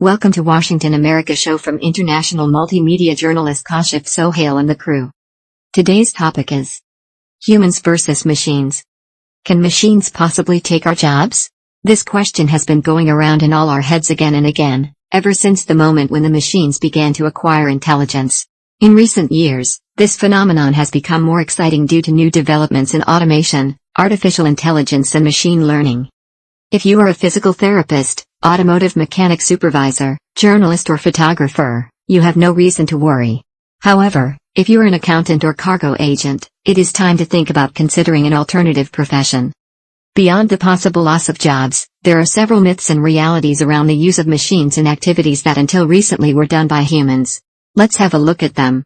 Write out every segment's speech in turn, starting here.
Welcome to Washington, America show from international multimedia journalist Kashif, Sohail and the crew. Today's topic is humans versus machines. Can machines possibly take our jobs? This question has been going around in all our heads again and again, ever since the moment when the machines began to acquire intelligence. In recent years, this phenomenon has become more exciting due to new developments in automation, artificial intelligence and machine learning. If you are a physical therapist, automotive mechanic supervisor, journalist or photographer, you have no reason to worry. However, if you're an accountant or cargo agent, it is time to think about considering an alternative profession. Beyond the possible loss of jobs, there are several myths and realities around the use of machines in activities that until recently were done by humans. Let's have a look at them.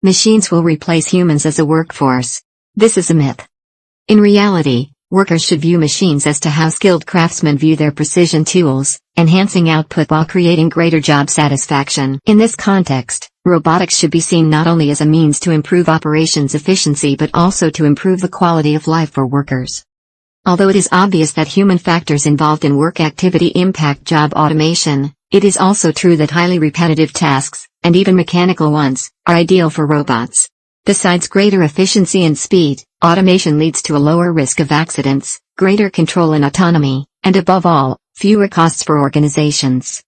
Machines will replace humans as a workforce. This is a myth. In reality, workers should view machines as to how skilled craftsmen view their precision tools, enhancing output while creating greater job satisfaction. In this context, robotics should be seen not only as a means to improve operations efficiency but also to improve the quality of life for workers. Although it is obvious that human factors involved in work activity impact job automation, it is also true that highly repetitive tasks, and even mechanical ones, are ideal for robots. Besides greater efficiency and speed, automation leads to a lower risk of accidents, greater control and autonomy, and above all, fewer costs for organizations.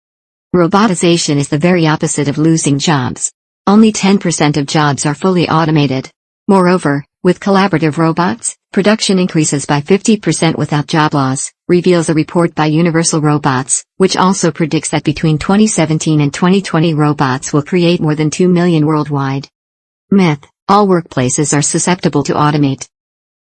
Robotization is the very opposite of losing jobs. Only 10% of jobs are fully automated. Moreover, with collaborative robots, production increases by 50% without job loss, reveals a report by Universal Robots, which also predicts that between 2017 and 2020 robots will create more than 2 million worldwide. Myth: all workplaces are susceptible to automate.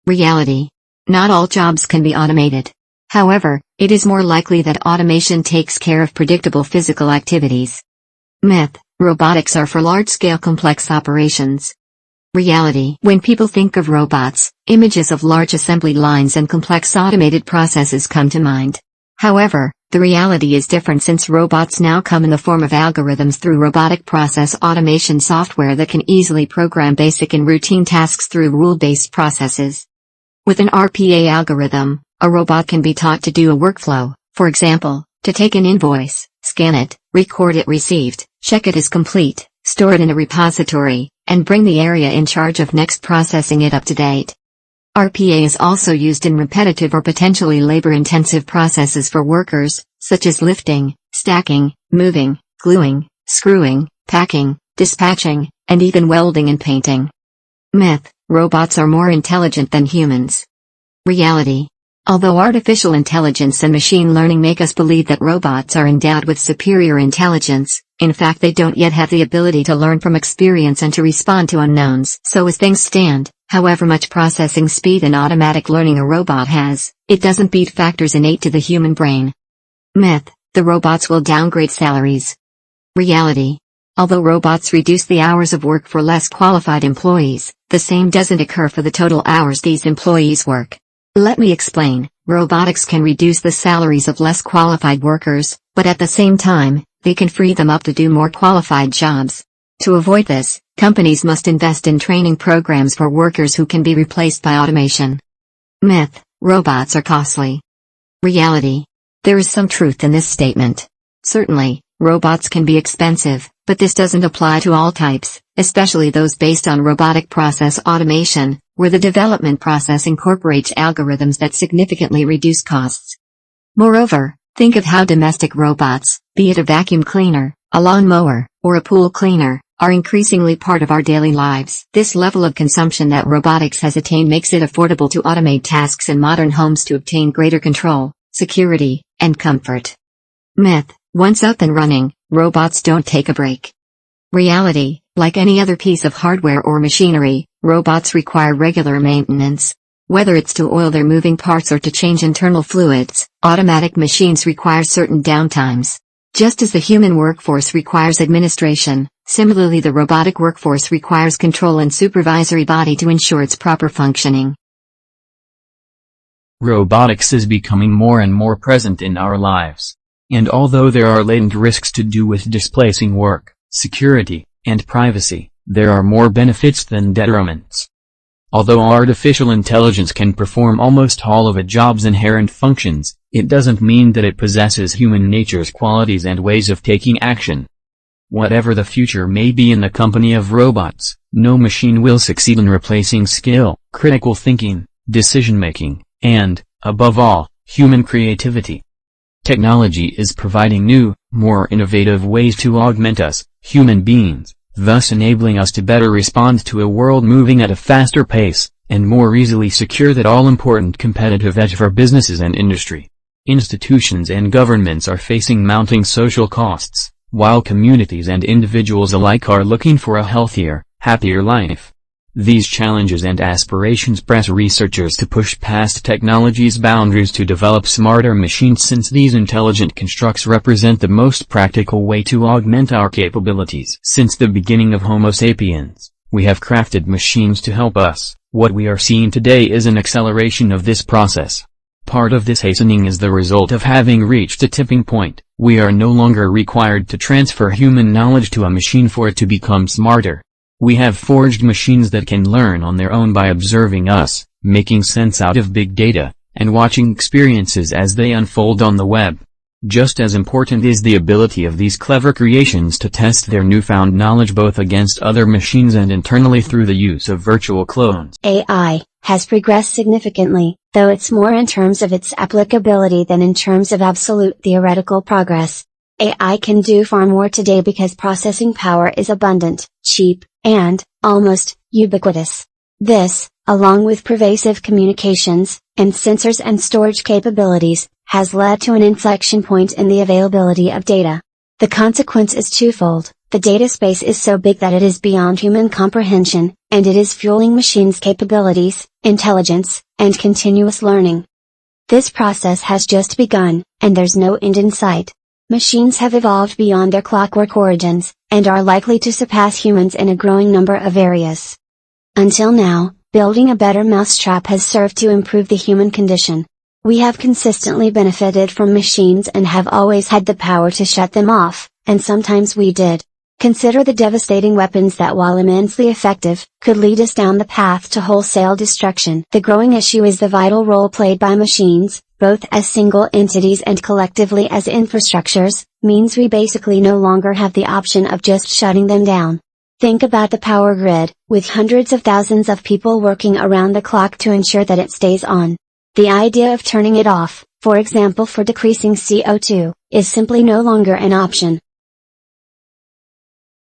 Reality: not all jobs can be automated. However, it is more likely that automation takes care of predictable physical activities. Myth: robotics are for large-scale complex operations. Reality: when people think of robots, images of large assembly lines and complex automated processes come to mind. However, the reality is different since robots now come in the form of algorithms through robotic process automation software that can easily program basic and routine tasks through rule-based processes. With an RPA algorithm, a robot can be taught to do a workflow, for example, to take an invoice, scan it, record it received, check it is complete, store it in a repository, and bring the area in charge of next processing it up to date. RPA is also used in repetitive or potentially labor-intensive processes for workers, such as lifting, stacking, moving, gluing, screwing, packing, dispatching, and even welding and painting. Myth: robots are more intelligent than humans. Reality: although artificial intelligence and machine learning make us believe that robots are endowed with superior intelligence, in fact they don't yet have the ability to learn from experience and to respond to unknowns. So as things stand, however much processing speed and automatic learning a robot has, it doesn't beat factors innate to the human brain. Myth: the robots will downgrade salaries. Reality: although robots reduce the hours of work for less qualified employees, the same doesn't occur for the total hours these employees work. Let me explain. Robotics can reduce the salaries of less qualified workers, but at the same time, they can free them up to do more qualified jobs. To avoid this, companies must invest in training programs for workers who can be replaced by automation. Myth: robots are costly. Reality: there is some truth in this statement. Certainly, robots can be expensive, but this doesn't apply to all types, especially those based on robotic process automation, where the development process incorporates algorithms that significantly reduce costs. Moreover, think of how domestic robots, be it a vacuum cleaner, a lawn mower, or a pool cleaner, are increasingly part of our daily lives. This level of consumption that robotics has attained makes it affordable to automate tasks in modern homes to obtain greater control, security, and comfort. Myth: once up and running, robots don't take a break. Reality: like any other piece of hardware or machinery, robots require regular maintenance. Whether it's to oil their moving parts or to change internal fluids, automatic machines require certain downtimes. Just as the human workforce requires administration, similarly the robotic workforce requires control and supervisory body to ensure its proper functioning. Robotics is becoming more and more present in our lives. And although there are latent risks to do with displacing work, security, and privacy, there are more benefits than detriments. Although artificial intelligence can perform almost all of a job's inherent functions, it doesn't mean that it possesses human nature's qualities and ways of taking action. Whatever the future may be in the company of robots, no machine will succeed in replacing skill, critical thinking, decision-making, and, above all, human creativity. Technology is providing new, more innovative ways to augment us, human beings, thus enabling us to better respond to a world moving at a faster pace, and more easily secure that all-important competitive edge for businesses and industry. Institutions and governments are facing mounting social costs, while communities and individuals alike are looking for a healthier, happier life. These challenges and aspirations press researchers to push past technology's boundaries to develop smarter machines, since these intelligent constructs represent the most practical way to augment our capabilities. Since the beginning of Homo sapiens, we have crafted machines to help us. What we are seeing today is an acceleration of this process. Part of this hastening is the result of having reached a tipping point. We are no longer required to transfer human knowledge to a machine for it to become smarter. We have forged machines that can learn on their own by observing us, making sense out of big data, and watching experiences as they unfold on the web. Just as important is the ability of these clever creations to test their newfound knowledge both against other machines and internally through the use of virtual clones. AI has progressed significantly, though it's more in terms of its applicability than in terms of absolute theoretical progress. AI can do far more today because processing power is abundant, cheap, and, almost, ubiquitous. This, along with pervasive communications, and sensors and storage capabilities, has led to an inflection point in the availability of data. The consequence is twofold: the data space is so big that it is beyond human comprehension, and it is fueling machines' capabilities, intelligence, and continuous learning. This process has just begun, and there's no end in sight. Machines have evolved beyond their clockwork origins, and are likely to surpass humans in a growing number of areas. Until now, building a better mousetrap has served to improve the human condition. We have consistently benefited from machines and have always had the power to shut them off, and sometimes we did. Consider the devastating weapons that, while immensely effective, could lead us down the path to wholesale destruction. The growing issue is the vital role played by machines, both as single entities and collectively as infrastructures, means we basically no longer have the option of just shutting them down. Think about the power grid, with hundreds of thousands of people working around the clock to ensure that it stays on. The idea of turning it off, for example for decreasing CO2, is simply no longer an option.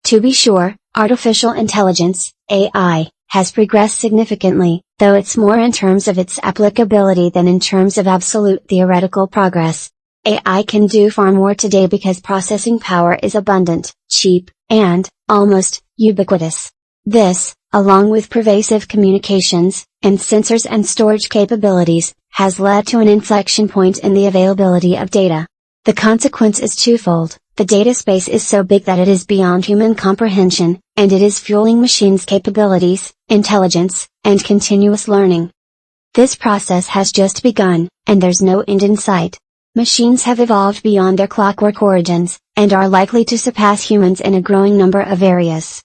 To be sure, artificial intelligence, AI, has progressed significantly, though it's more in terms of its applicability than in terms of absolute theoretical progress. AI can do far more today because processing power is abundant, cheap, and, almost, ubiquitous. This, along with pervasive communications, and sensors and storage capabilities, has led to an inflection point in the availability of data. The consequence is twofold: the data space is so big that it is beyond human comprehension, and it is fueling machines' capabilities, intelligence, and continuous learning. This process has just begun, and there's no end in sight. Machines have evolved beyond their clockwork origins, and are likely to surpass humans in a growing number of areas.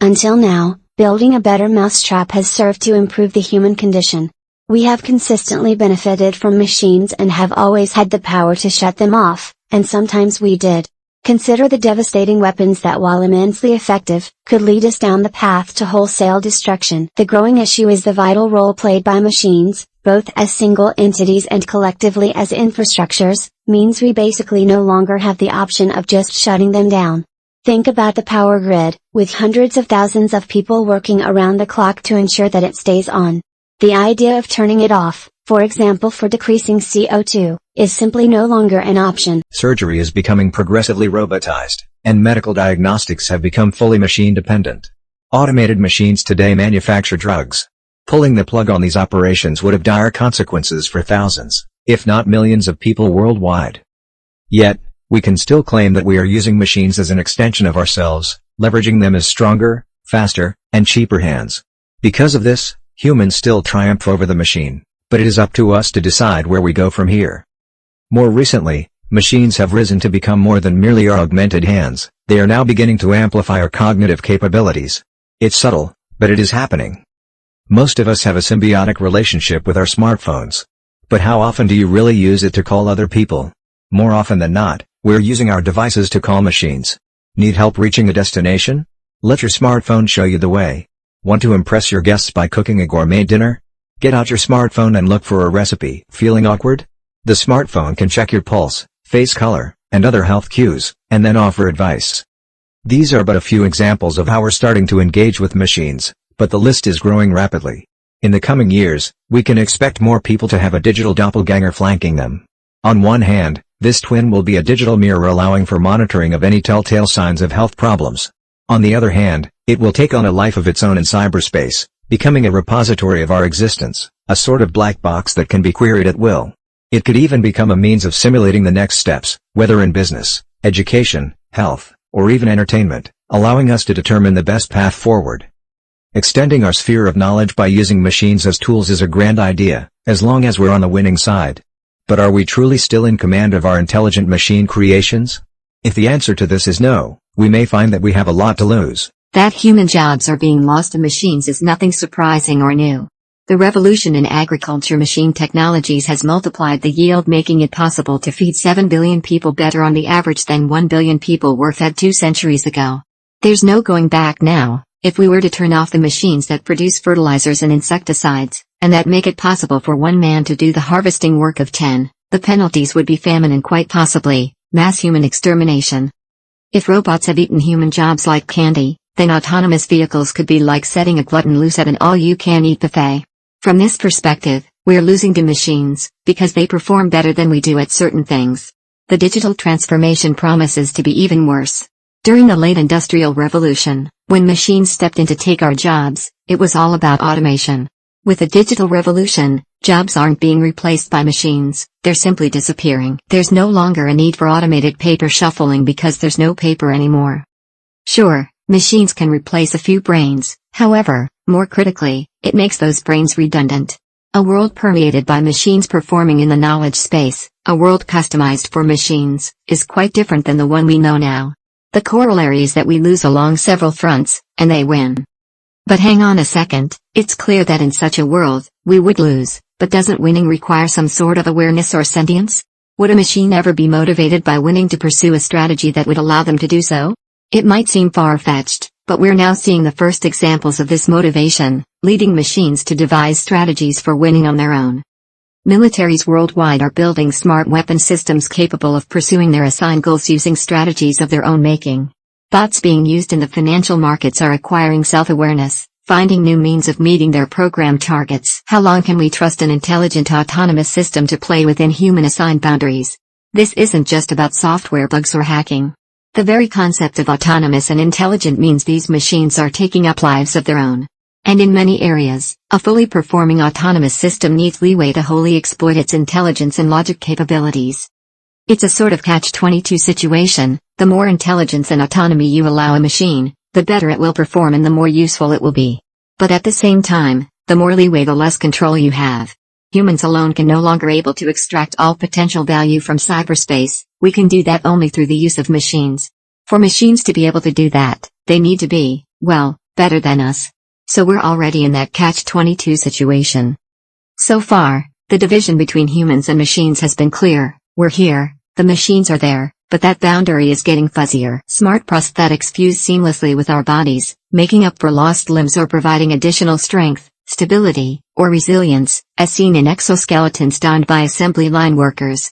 Until now, building a better mousetrap has served to improve the human condition. We have consistently benefited from machines and have always had the power to shut them off, and sometimes we did. Consider the devastating weapons that, while immensely effective, could lead us down the path to wholesale destruction. The growing issue is the vital role played by machines, both as single entities and collectively as infrastructures, means we basically no longer have the option of just shutting them down. Think about the power grid, with hundreds of thousands of people working around the clock to ensure that it stays on. The idea of turning it off, for example for decreasing CO2, is simply no longer an option. Surgery is becoming progressively robotized, and medical diagnostics have become fully machine-dependent. Automated machines today manufacture drugs. Pulling the plug on these operations would have dire consequences for thousands, if not millions of people worldwide. Yet, we can still claim that we are using machines as an extension of ourselves, leveraging them as stronger, faster, and cheaper hands. Because of this, humans still triumph over the machine, but it is up to us to decide where we go from here. More recently, machines have risen to become more than merely our augmented hands. They are now beginning to amplify our cognitive capabilities. It's subtle, but it is happening. Most of us have a symbiotic relationship with our smartphones. But how often do you really use it to call other people? More often than not, we're using our devices to call machines. Need help reaching a destination? Let your smartphone show you the way. Want to impress your guests by cooking a gourmet dinner? Get out your smartphone and look for a recipe. Feeling awkward? The smartphone can check your pulse, face color, and other health cues, and then offer advice. These are but a few examples of how we're starting to engage with machines, but the list is growing rapidly. In the coming years, we can expect more people to have a digital doppelganger flanking them. On one hand, this twin will be a digital mirror allowing for monitoring of any telltale signs of health problems. On the other hand, it will take on a life of its own in cyberspace, becoming a repository of our existence, a sort of black box that can be queried at will. It could even become a means of simulating the next steps, whether in business, education, health, or even entertainment, allowing us to determine the best path forward. Extending our sphere of knowledge by using machines as tools is a grand idea, as long as we're on the winning side. But are we truly still in command of our intelligent machine creations? If the answer to this is no, we may find that we have a lot to lose. That human jobs are being lost to machines is nothing surprising or new. The revolution in agriculture machine technologies has multiplied the yield, making it possible to feed 7 billion people better on the average than 1 billion people were fed 2 centuries ago. There's no going back now. If we were to turn off the machines that produce fertilizers and insecticides, and that make it possible for one man to do the harvesting work of 10, the penalties would be famine and quite possibly, mass human extermination. If robots have eaten human jobs like candy, then autonomous vehicles could be like setting a glutton loose at an all-you-can-eat buffet. From this perspective, we're losing to machines, because they perform better than we do at certain things. The digital transformation promises to be even worse. During the late Industrial Revolution, when machines stepped in to take our jobs, it was all about automation. With the digital revolution, jobs aren't being replaced by machines, they're simply disappearing. There's no longer a need for automated paper shuffling because there's no paper anymore. Sure, machines can replace a few brains, however, more critically, it makes those brains redundant. A world permeated by machines performing in the knowledge space, a world customized for machines, is quite different than the one we know now. The corollary is that we lose along several fronts, and they win. But hang on a second, it's clear that in such a world, we would lose, but doesn't winning require some sort of awareness or sentience? Would a machine ever be motivated by winning to pursue a strategy that would allow them to do so? It might seem far-fetched, but we're now seeing the first examples of this motivation, leading machines to devise strategies for winning on their own. Militaries worldwide are building smart weapon systems capable of pursuing their assigned goals using strategies of their own making. Bots being used in the financial markets are acquiring self-awareness, finding new means of meeting their program targets. How long can we trust an intelligent autonomous system to play within human-assigned boundaries? This isn't just about software bugs or hacking. The very concept of autonomous and intelligent means these machines are taking up lives of their own. And in many areas, a fully performing autonomous system needs leeway to wholly exploit its intelligence and logic capabilities. It's a sort of catch-22 situation. The more intelligence and autonomy you allow a machine, the better it will perform and the more useful it will be. But at the same time, the more leeway the less control you have. Humans alone can no longer able to extract all potential value from cyberspace. We can do that only through the use of machines. For machines to be able to do that, they need to be, well, better than us. So we're already in that catch-22 situation. So far, the division between humans and machines has been clear. We're here, the machines are there, but that boundary is getting fuzzier. Smart prosthetics fuse seamlessly with our bodies, making up for lost limbs or providing additional strength, stability, or resilience, as seen in exoskeletons donned by assembly line workers.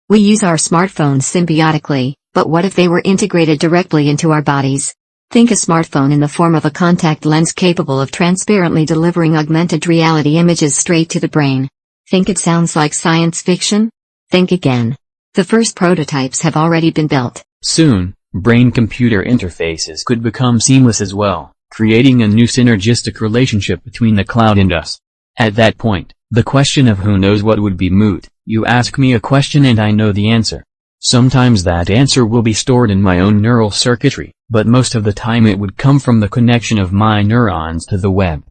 We use our smartphones symbiotically, but what if they were integrated directly into our bodies? Think a smartphone in the form of a contact lens capable of transparently delivering augmented reality images straight to the brain. Think it sounds like science fiction? Think again. The first prototypes have already been built. Soon, brain-computer interfaces could become seamless as well, creating a new synergistic relationship between the cloud and us. At that point, the question of who knows what would be moot. You ask me a question and I know the answer. Sometimes that answer will be stored in my own neural circuitry, but most of the time it would come from the connection of my neurons to the web.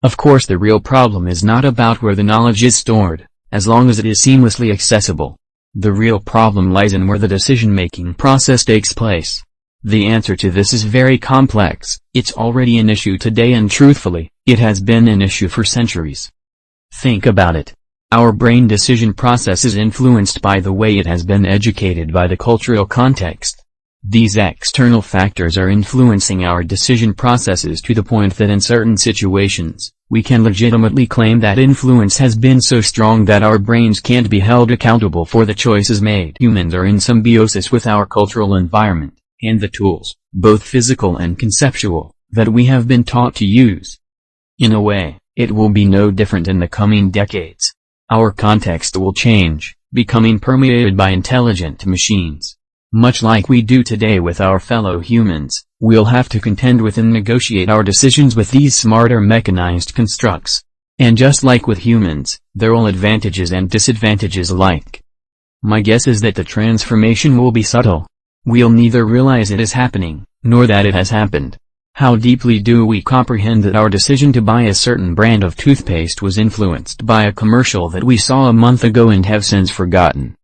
Of course, the real problem is not about where the knowledge is stored, as long as it is seamlessly accessible. The real problem lies in where the decision-making process takes place. The answer to this is very complex. It's already an issue today and truthfully, it has been an issue for centuries. Think about it. Our brain decision process is influenced by the way it has been educated by the cultural context. These external factors are influencing our decision processes to the point that in certain situations, we can legitimately claim that influence has been so strong that our brains can't be held accountable for the choices made. Humans are in symbiosis with our cultural environment, and the tools, both physical and conceptual, that we have been taught to use. In a way, it will be no different in the coming decades. Our context will change, becoming permeated by intelligent machines. Much like we do today with our fellow humans, we'll have to contend with and negotiate our decisions with these smarter mechanized constructs. And just like with humans, there are advantages and disadvantages alike. My guess is that the transformation will be subtle. We'll neither realize it is happening, nor that it has happened. How deeply do we comprehend that our decision to buy a certain brand of toothpaste was influenced by a commercial that we saw a month ago and have since forgotten?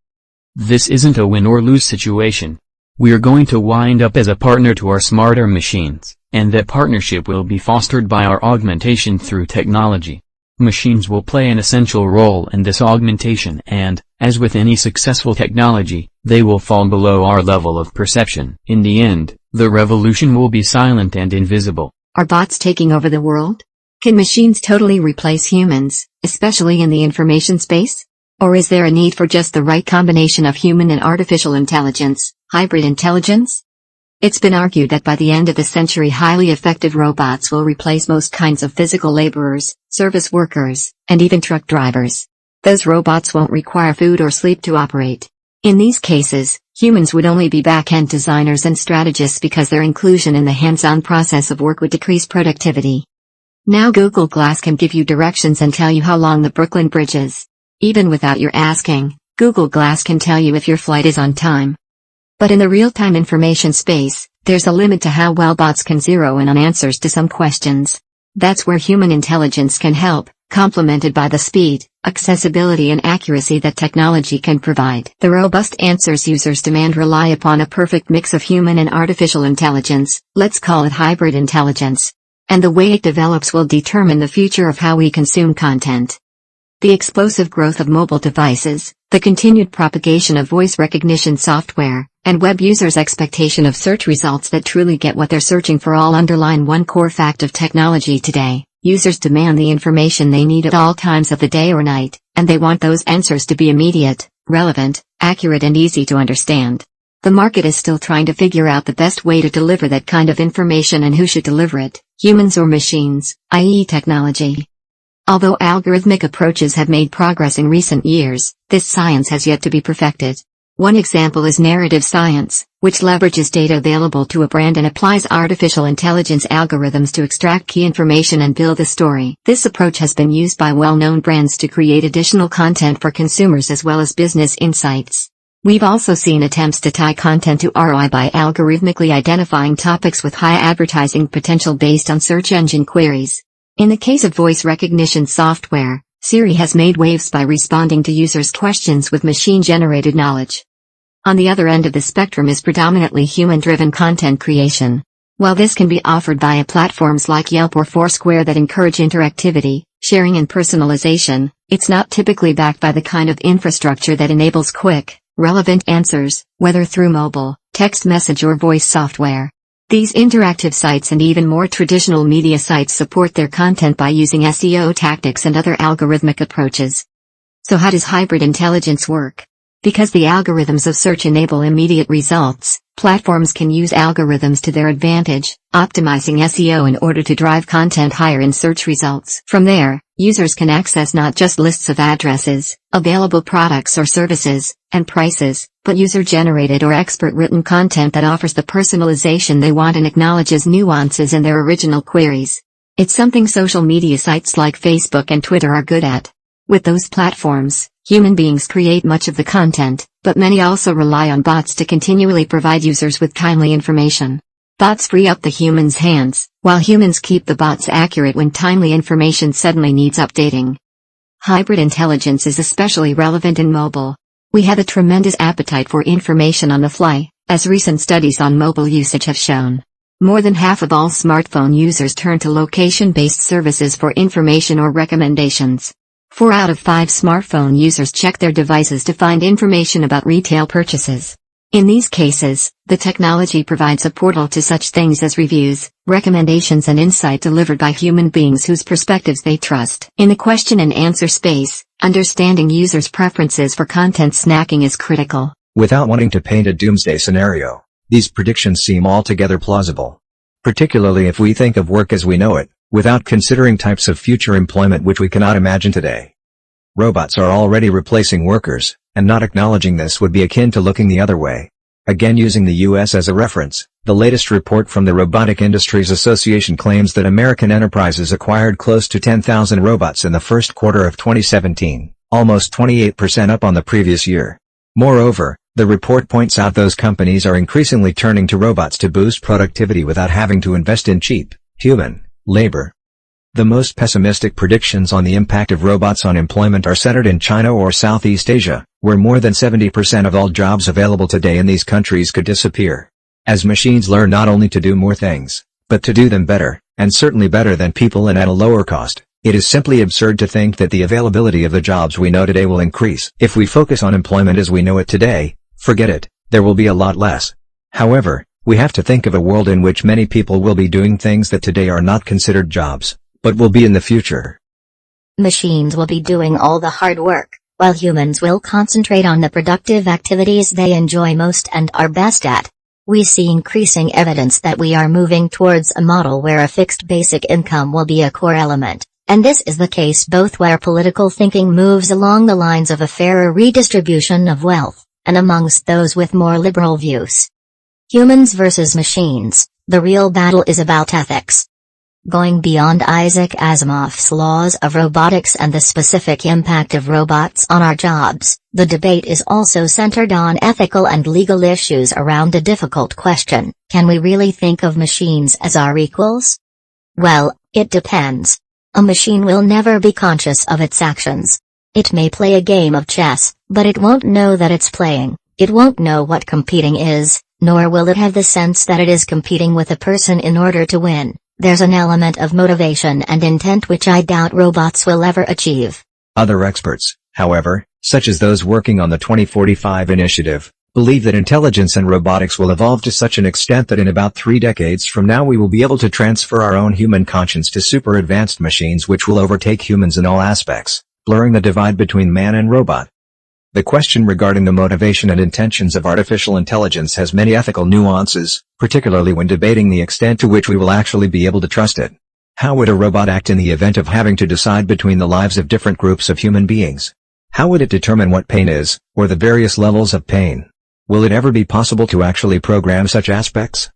This isn't a win-or-lose situation. We're going to wind up as a partner to our smarter machines, and that partnership will be fostered by our augmentation through technology. Machines will play an essential role in this augmentation and, as with any successful technology, they will fall below our level of perception. In the end, the revolution will be silent and invisible. Are bots taking over the world? Can machines totally replace humans, especially in the information space? Or is there a need for just the right combination of human and artificial intelligence, hybrid intelligence? It's been argued that by the end of the century highly effective robots will replace most kinds of physical laborers, service workers, and even truck drivers. Those robots won't require food or sleep to operate. In these cases, humans would only be back-end designers and strategists because their inclusion in the hands-on process of work would decrease productivity. Now Google Glass can give you directions and tell you how long the Brooklyn Bridge is. Even without your asking, Google Glass can tell you if your flight is on time. But in the real-time information space, there's a limit to how well bots can zero in on answers to some questions. That's where human intelligence can help, complemented by the speed, accessibility and accuracy that technology can provide. The robust answers users demand rely upon a perfect mix of human and artificial intelligence, let's call it hybrid intelligence. And the way it develops will determine the future of how we consume content. The explosive growth of mobile devices, the continued propagation of voice recognition software, and web users' expectation of search results that truly get what they're searching for all underline one core fact of technology today. Users demand the information they need at all times of the day or night, and they want those answers to be immediate, relevant, accurate and easy to understand. The market is still trying to figure out the best way to deliver that kind of information and who should deliver it, humans or machines, i.e. technology. Although algorithmic approaches have made progress in recent years, this science has yet to be perfected. One example is narrative science, which leverages data available to a brand and applies artificial intelligence algorithms to extract key information and build a story. This approach has been used by well-known brands to create additional content for consumers as well as business insights. We've also seen attempts to tie content to ROI by algorithmically identifying topics with high advertising potential based on search engine queries. In the case of voice recognition software, Siri has made waves by responding to users' questions with machine-generated knowledge. On the other end of the spectrum is predominantly human-driven content creation. While this can be offered via platforms like Yelp or Foursquare that encourage interactivity, sharing and personalization, it's not typically backed by the kind of infrastructure that enables quick, relevant answers, whether through mobile, text message or voice software. These interactive sites and even more traditional media sites support their content by using SEO tactics and other algorithmic approaches. So how does hybrid intelligence work? Because the algorithms of search enable immediate results, platforms can use algorithms to their advantage, optimizing SEO in order to drive content higher in search results. From there, users can access not just lists of addresses, available products or services, and prices, but user-generated or expert-written content that offers the personalization they want and acknowledges nuances in their original queries. It's something social media sites like Facebook and Twitter are good at. With those platforms, human beings create much of the content, but many also rely on bots to continually provide users with timely information. Bots free up the humans' hands, while humans keep the bots accurate when timely information suddenly needs updating. Hybrid intelligence is especially relevant in mobile. We have a tremendous appetite for information on the fly, as recent studies on mobile usage have shown. More than half of all smartphone users turn to location-based services for information or recommendations. 4 out of 5 smartphone users check their devices to find information about retail purchases. In these cases, the technology provides a portal to such things as reviews, recommendations and insight delivered by human beings whose perspectives they trust. In the question and answer space, understanding users' preferences for content snacking is critical. Without wanting to paint a doomsday scenario, these predictions seem altogether plausible. Particularly if we think of work as we know it, without considering types of future employment which we cannot imagine today. Robots are already replacing workers, and not acknowledging this would be akin to looking the other way. Again, using the US as a reference, the latest report from the Robotic Industries Association claims that American enterprises acquired close to 10,000 robots in the first quarter of 2017, almost 28% up on the previous year. Moreover, the report points out those companies are increasingly turning to robots to boost productivity without having to invest in cheap, human, labor. The most pessimistic predictions on the impact of robots on employment are centered in China or Southeast Asia, where more than 70% of all jobs available today in these countries could disappear. As machines learn not only to do more things, but to do them better, and certainly better than people and at a lower cost, it is simply absurd to think that the availability of the jobs we know today will increase. If we focus on employment as we know it today, forget it, there will be a lot less. However, we have to think of a world in which many people will be doing things that today are not considered jobs, but will be in the future. Machines will be doing all the hard work, while humans will concentrate on the productive activities they enjoy most and are best at. We see increasing evidence that we are moving towards a model where a fixed basic income will be a core element, and this is the case both where political thinking moves along the lines of a fairer redistribution of wealth, and amongst those with more liberal views. Humans versus machines, the real battle is about ethics. Going beyond Isaac Asimov's laws of robotics and the specific impact of robots on our jobs, the debate is also centered on ethical and legal issues around a difficult question: can we really think of machines as our equals? Well, it depends. A machine will never be conscious of its actions. It may play a game of chess, but it won't know that it's playing. It won't know what competing is, nor will it have the sense that it is competing with a person in order to win. There's an element of motivation and intent which I doubt robots will ever achieve. Other experts, however, such as those working on the 2045 initiative, believe that intelligence and robotics will evolve to such an extent that in about 3 decades from now we will be able to transfer our own human conscience to super advanced machines which will overtake humans in all aspects, blurring the divide between man and robot. The question regarding the motivation and intentions of artificial intelligence has many ethical nuances, particularly when debating the extent to which we will actually be able to trust it. How would a robot act in the event of having to decide between the lives of different groups of human beings? How would it determine what pain is, or the various levels of pain? Will it ever be possible to actually program such aspects?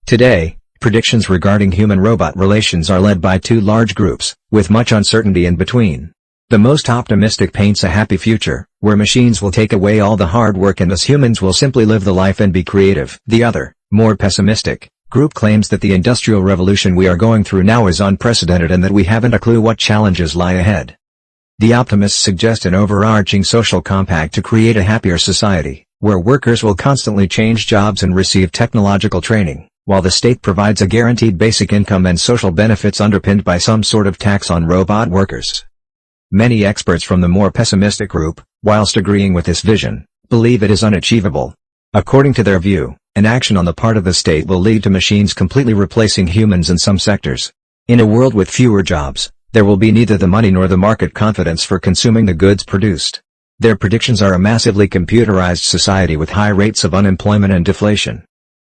Today, predictions regarding human-robot relations are led by 2 large groups, with much uncertainty in between. The most optimistic paints a happy future, where machines will take away all the hard work and us humans will simply live the life and be creative. The other, more pessimistic, group claims that the industrial revolution we are going through now is unprecedented and that we haven't a clue what challenges lie ahead. The optimists suggest an overarching social compact to create a happier society, where workers will constantly change jobs and receive technological training, while the state provides a guaranteed basic income and social benefits underpinned by some sort of tax on robot workers. Many experts from the more pessimistic group, whilst agreeing with this vision, believe it is unachievable. According to their view, an action on the part of the state will lead to machines completely replacing humans in some sectors. In a world with fewer jobs, there will be neither the money nor the market confidence for consuming the goods produced. Their predictions are a massively computerized society with high rates of unemployment and deflation.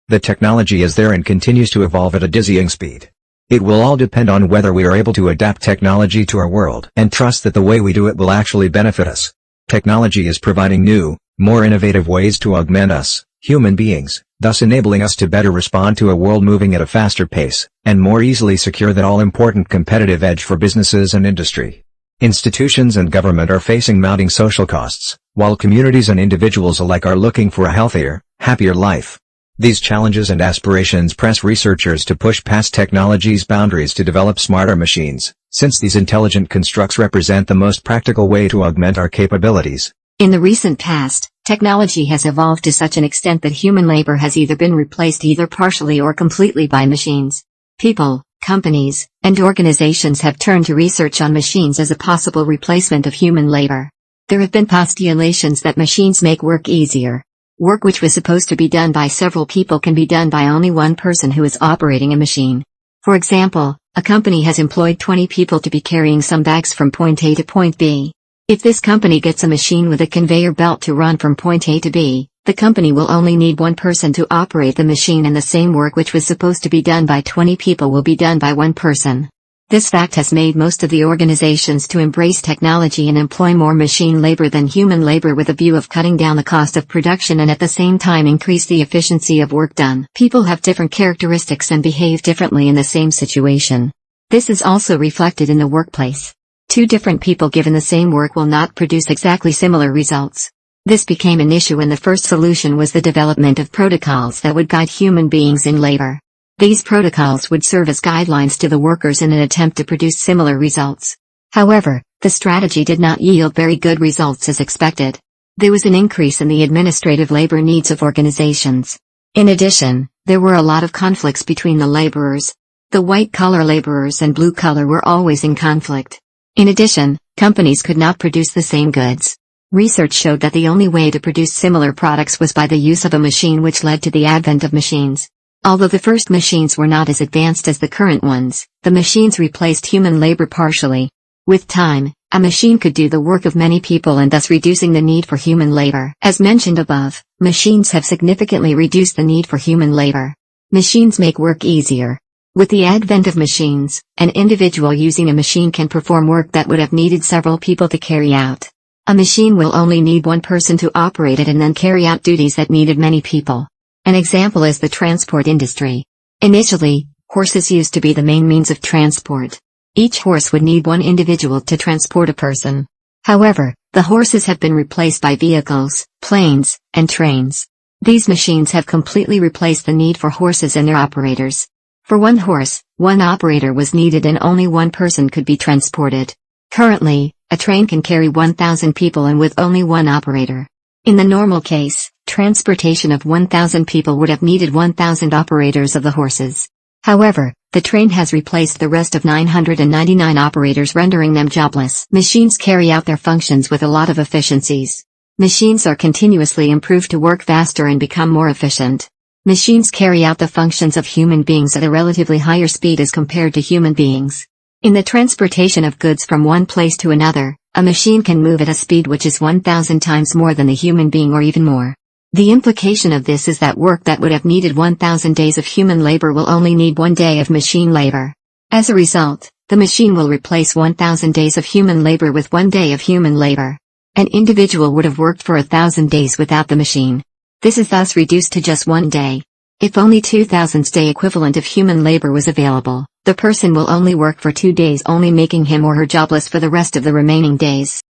The technology is there and continues to evolve at a dizzying speed. It will all depend on whether we are able to adapt technology to our world and trust that the way we do it will actually benefit us. Technology is providing new, more innovative ways to augment us, human beings, thus enabling us to better respond to a world moving at a faster pace, and more easily secure that all-important competitive edge for businesses and industry. Institutions and government are facing mounting social costs, while communities and individuals alike are looking for a healthier, happier life. These challenges and aspirations press researchers to push past technology's boundaries to develop smarter machines, since these intelligent constructs represent the most practical way to augment our capabilities. In the recent past, Technology has evolved to such an extent that human labor has either been replaced either partially or completely by machines. People, companies, and organizations have turned to research on machines as a possible replacement of human labor. There have been postulations that machines make work easier. Work which was supposed to be done by several people can be done by only one person who is operating a machine. For example, a company has employed 20 people to be carrying some bags from point A to point B. If this company gets a machine with a conveyor belt to run from point A to B, the company will only need one person to operate the machine, and the same work which was supposed to be done by 20 people will be done by one person. This fact has made most of the organizations to embrace technology and employ more machine labor than human labor with a view of cutting down the cost of production and at the same time increase the efficiency of work done. People have different characteristics and behave differently in the same situation. This is also reflected in the workplace. Two different people given the same work will not produce exactly similar results. This became an issue when the first solution was the development of protocols that would guide human beings in labor. These protocols would serve as guidelines to the workers in an attempt to produce similar results. However, the strategy did not yield very good results as expected. There was an increase in the administrative labor needs of organizations. In addition, there were a lot of conflicts between the laborers. The white-collar laborers and blue-collar were always in conflict. In addition, companies could not produce the same goods. Research showed that the only way to produce similar products was by the use of a machine, which led to the advent of machines. Although the first machines were not as advanced as the current ones, the machines replaced human labor partially. With time, a machine could do the work of many people and thus reducing the need for human labor. As mentioned above, machines have significantly reduced the need for human labor. Machines make work easier. With the advent of machines, an individual using a machine can perform work that would have needed several people to carry out. A machine will only need one person to operate it and then carry out duties that needed many people. An example is the transport industry. Initially, horses used to be the main means of transport. Each horse would need one individual to transport a person. However, the horses have been replaced by vehicles, planes, and trains. These machines have completely replaced the need for horses and their operators. For one horse, one operator was needed and only one person could be transported. Currently, a train can carry 1,000 people and with only one operator. In the normal case, transportation of 1,000 people would have needed 1,000 operators of the horses. However, the train has replaced the rest of 999 operators, rendering them jobless. Machines carry out their functions with a lot of efficiencies. Machines are continuously improved to work faster and become more efficient. Machines carry out the functions of human beings at a relatively higher speed as compared to human beings. In the transportation of goods from one place to another, a machine can move at a speed which is 1,000 times more than the human being or even more. The implication of this is that work that would have needed 1,000 days of human labor will only need 1 day of machine labor. As a result, the machine will replace 1,000 days of human labor with 1 day of human labor. An individual would have worked for 1,000 days without the machine. This is thus reduced to just 1 day. If only 2,000 day equivalent of human labor was available, the person will only work for 2 days, only making him or her jobless for the rest of the remaining days.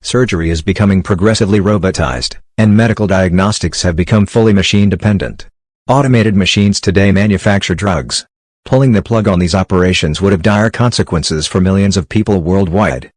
Surgery is becoming progressively robotized, and medical diagnostics have become fully machine-dependent. Automated machines today manufacture drugs. Pulling the plug on these operations would have dire consequences for millions of people worldwide.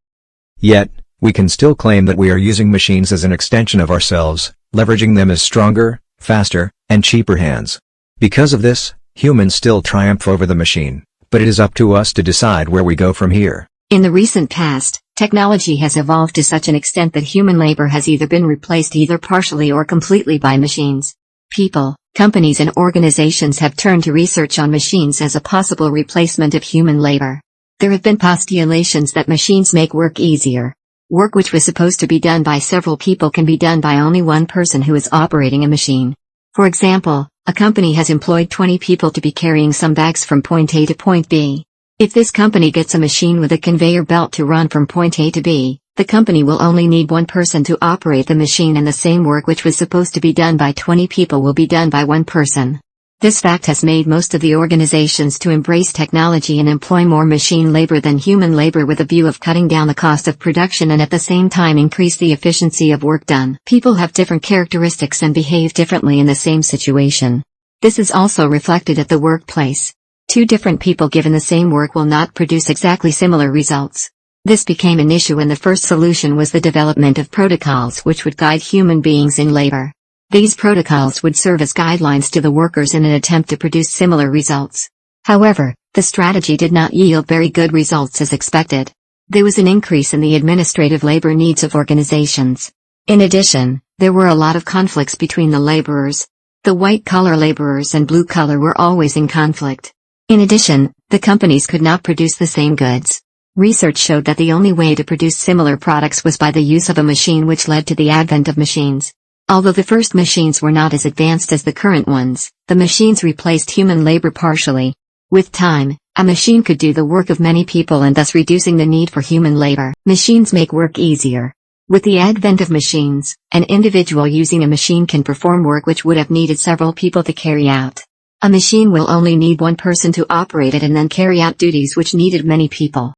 Yet, we can still claim that we are using machines as an extension of ourselves, leveraging them as stronger, faster, and cheaper hands. Because of this, humans still triumph over the machine, but it is up to us to decide where we go from here. In the recent past, technology has evolved to such an extent that human labor has either been replaced either partially or completely by machines. People, companies and organizations have turned to research on machines as a possible replacement of human labor. There have been postulations that machines make work easier. Work which was supposed to be done by several people can be done by only one person who is operating a machine. For example, a company has employed 20 people to be carrying some bags from point A to point B. If this company gets a machine with a conveyor belt to run from point A to B, the company will only need one person to operate the machine, and the same work which was supposed to be done by 20 people will be done by one person. This fact has made most of the organizations to embrace technology and employ more machine labor than human labor with a view of cutting down the cost of production and at the same time increase the efficiency of work done. People have different characteristics and behave differently in the same situation. This is also reflected at the workplace. Two different people given the same work will not produce exactly similar results. This became an issue and the first solution was the development of protocols which would guide human beings in labor. These protocols would serve as guidelines to the workers in an attempt to produce similar results. However, the strategy did not yield very good results as expected. There was an increase in the administrative labor needs of organizations. In addition, there were a lot of conflicts between the laborers. The white-collar laborers and blue-collar were always in conflict. In addition, the companies could not produce the same goods. Research showed that the only way to produce similar products was by the use of a machine, which led to the advent of machines. Although the first machines were not as advanced as the current ones, the machines replaced human labor partially. With time, a machine could do the work of many people and thus reducing the need for human labor. Machines make work easier. With the advent of machines, an individual using a machine can perform work which would have needed several people to carry out. A machine will only need one person to operate it and then carry out duties which needed many people.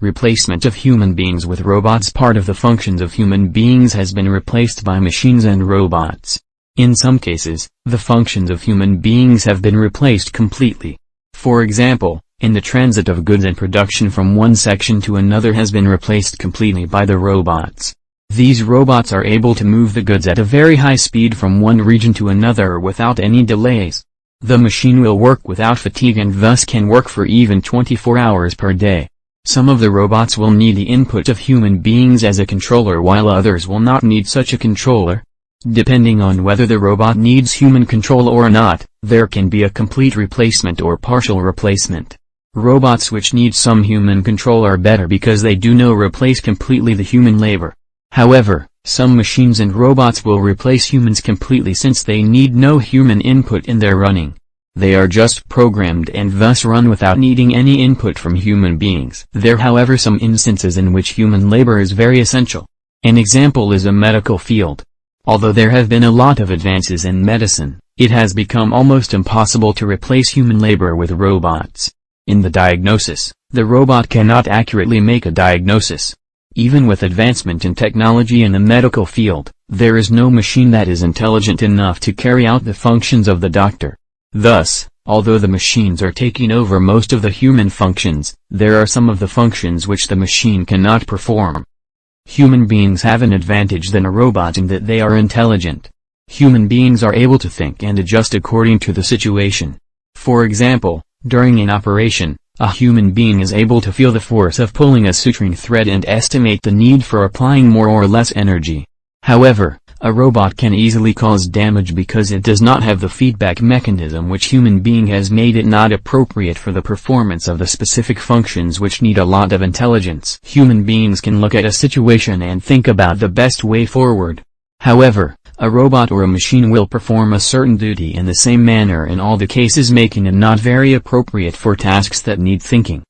Replacement of human beings with robots. Part of the functions of human beings has been replaced by machines and robots. In some cases, the functions of human beings have been replaced completely. For example, in the transit of goods and production from one section to another has been replaced completely by the robots. These robots are able to move the goods at a very high speed from one region to another without any delays. The machine will work without fatigue and thus can work for even 24 hours per day. Some of the robots will need the input of human beings as a controller while others will not need such a controller. Depending on whether the robot needs human control or not, there can be a complete replacement or partial replacement. Robots which need some human control are better because they do not replace completely the human labor. However, some machines and robots will replace humans completely since they need no human input in their running. They are just programmed and thus run without needing any input from human beings. There are however some instances in which human labor is very essential. An example is a medical field. Although there have been a lot of advances in medicine, it has become almost impossible to replace human labor with robots. In the diagnosis, the robot cannot accurately make a diagnosis. Even with advancement in technology in the medical field, there is no machine that is intelligent enough to carry out the functions of the doctor. Thus, although the machines are taking over most of the human functions, there are some of the functions which the machine cannot perform. Human beings have an advantage than a robot in that they are intelligent. Human beings are able to think and adjust according to the situation. For example, during an operation, a human being is able to feel the force of pulling a suturing thread and estimate the need for applying more or less energy. However, a robot can easily cause damage because it does not have the feedback mechanism which human being has made it not appropriate for the performance of the specific functions which need a lot of intelligence. Human beings can look at a situation and think about the best way forward. However, a robot or a machine will perform a certain duty in the same manner in all the cases, making it not very appropriate for tasks that need thinking.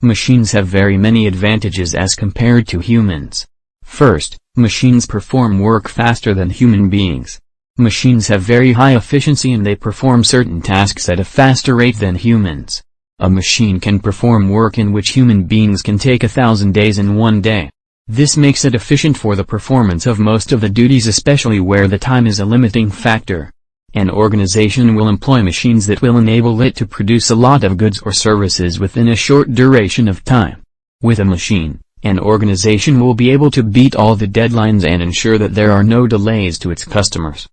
Machines have very many advantages as compared to humans. First, machines perform work faster than human beings. Machines have very high efficiency and they perform certain tasks at a faster rate than humans. A machine can perform work in which human beings can take 1,000 days in one day. This makes it efficient for the performance of most of the duties, especially where the time is a limiting factor. An organization will employ machines that will enable it to produce a lot of goods or services within a short duration of time. With a machine, an organization will be able to beat all the deadlines and ensure that there are no delays to its customers.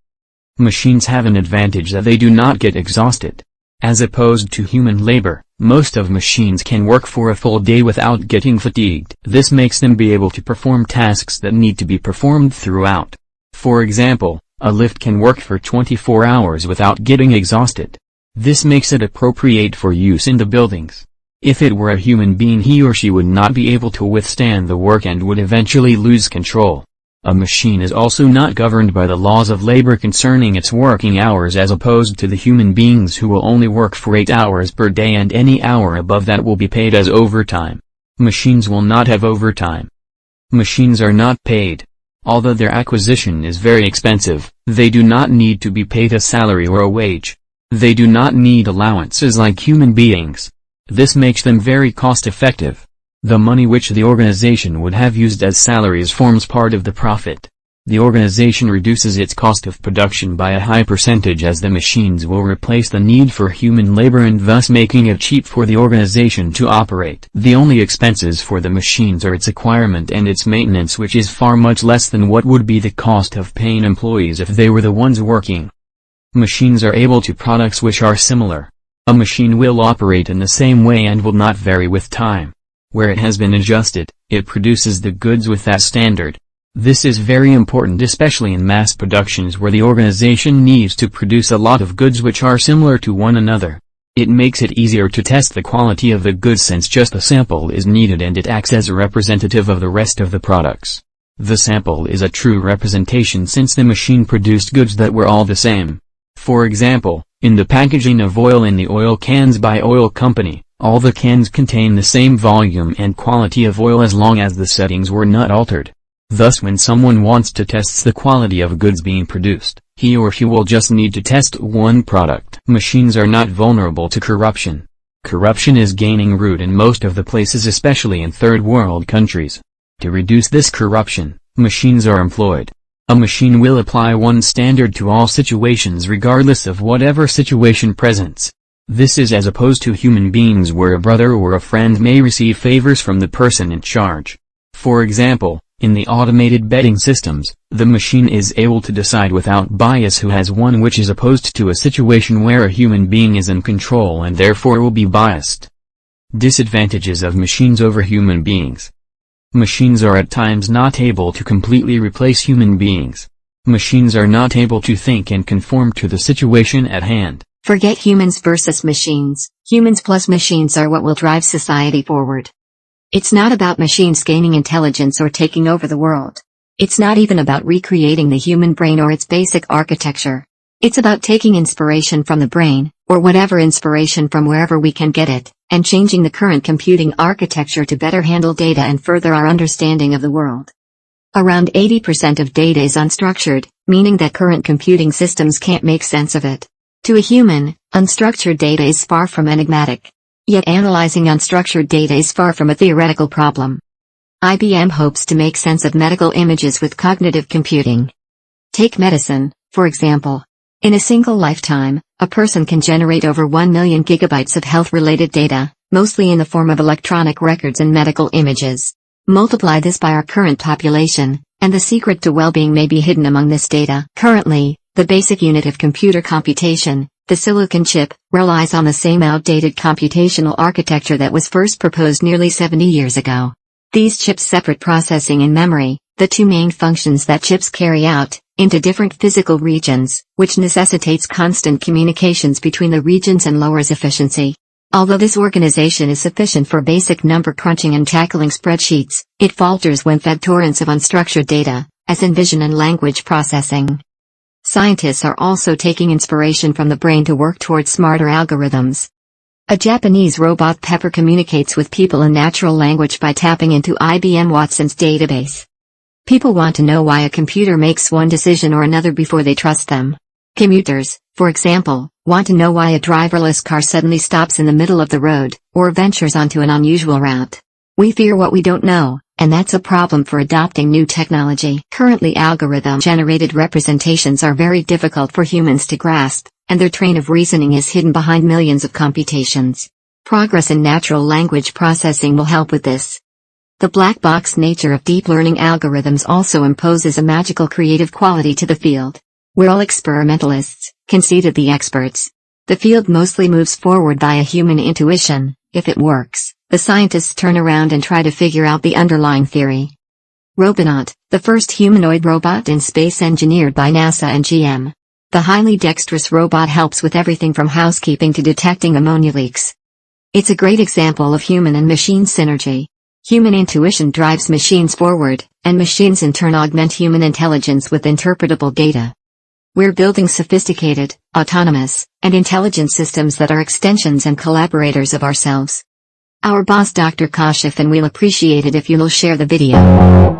Machines have an advantage that they do not get exhausted. As opposed to human labor, most of machines can work for a full day without getting fatigued. This makes them be able to perform tasks that need to be performed throughout. For example, a lift can work for 24 hours without getting exhausted. This makes it appropriate for use in the buildings. If it were a human being, he or she would not be able to withstand the work and would eventually lose control. A machine is also not governed by the laws of labor concerning its working hours as opposed to the human beings who will only work for 8 hours per day and any hour above that will be paid as overtime. Machines will not have overtime. Machines are not paid. Although their acquisition is very expensive, they do not need to be paid a salary or a wage. They do not need allowances like human beings. This makes them very cost-effective. The money which the organization would have used as salaries forms part of the profit. The organization reduces its cost of production by a high percentage as the machines will replace the need for human labor and thus making it cheap for the organization to operate. The only expenses for the machines are its acquirement and its maintenance, which is far much less than what would be the cost of paying employees if they were the ones working. Machines are able to products which are similar. A machine will operate in the same way and will not vary with time. Where it has been adjusted, it produces the goods with that standard. This is very important, especially in mass productions where the organization needs to produce a lot of goods which are similar to one another. It makes it easier to test the quality of the goods since just a sample is needed and it acts as a representative of the rest of the products. The sample is a true representation since the machine produced goods that were all the same. For example, in the packaging of oil in the oil cans by oil company, all the cans contain the same volume and quality of oil as long as the settings were not altered. Thus when someone wants to test the quality of goods being produced, he or she will just need to test one product. Machines are not vulnerable to corruption. Corruption is gaining root in most of the places, especially in third world countries. To reduce this corruption, machines are employed. A machine will apply one standard to all situations regardless of whatever situation presents. This is as opposed to human beings where a brother or a friend may receive favors from the person in charge. For example, in the automated betting systems, the machine is able to decide without bias who has won, which is opposed to a situation where a human being is in control and therefore will be biased. Disadvantages of machines over human beings. Machines are at times not able to completely replace human beings. Machines are not able to think and conform to the situation at hand. Forget humans versus machines. Humans plus machines are what will drive society forward. It's not about machines gaining intelligence or taking over the world. It's not even about recreating the human brain or its basic architecture. It's about taking inspiration from the brain, or whatever inspiration from wherever we can get it, and changing the current computing architecture to better handle data and further our understanding of the world. Around 80% of data is unstructured, meaning that current computing systems can't make sense of it. To a human, unstructured data is far from enigmatic. Yet analyzing unstructured data is far from a theoretical problem. IBM hopes to make sense of medical images with cognitive computing. Take medicine, for example. In a single lifetime, a person can generate over 1 million gigabytes of health-related data, mostly in the form of electronic records and medical images. Multiply this by our current population, and the secret to well-being may be hidden among this data. Currently, the basic unit of computer computation, the silicon chip, relies on the same outdated computational architecture that was first proposed nearly 70 years ago. These chips separate processing and memory, the two main functions that chips carry out, into different physical regions, which necessitates constant communications between the regions and lowers efficiency. Although this organization is sufficient for basic number crunching and tackling spreadsheets, it falters when fed torrents of unstructured data, as in vision and language processing. Scientists are also taking inspiration from the brain to work towards smarter algorithms. A Japanese robot Pepper communicates with people in natural language by tapping into IBM Watson's database. People want to know why a computer makes one decision or another before they trust them. Commuters, for example, want to know why a driverless car suddenly stops in the middle of the road, or ventures onto an unusual route. We fear what we don't know, and that's a problem for adopting new technology. Currently, algorithm-generated representations are very difficult for humans to grasp, and their train of reasoning is hidden behind millions of computations. Progress in natural language processing will help with this. The black box nature of deep learning algorithms also imposes a magical creative quality to the field. We're all experimentalists, conceded the experts. The field mostly moves forward via human intuition. If it works, the scientists turn around and try to figure out the underlying theory. Robonaut, the first humanoid robot in space engineered by NASA and GM. The highly dexterous robot helps with everything from housekeeping to detecting ammonia leaks. It's a great example of human and machine synergy. Human intuition drives machines forward, and machines in turn augment human intelligence with interpretable data. We're building sophisticated, autonomous, and intelligent systems that are extensions and collaborators of ourselves. Our boss Dr. Kashif, and we'll appreciate it if you'll share the video.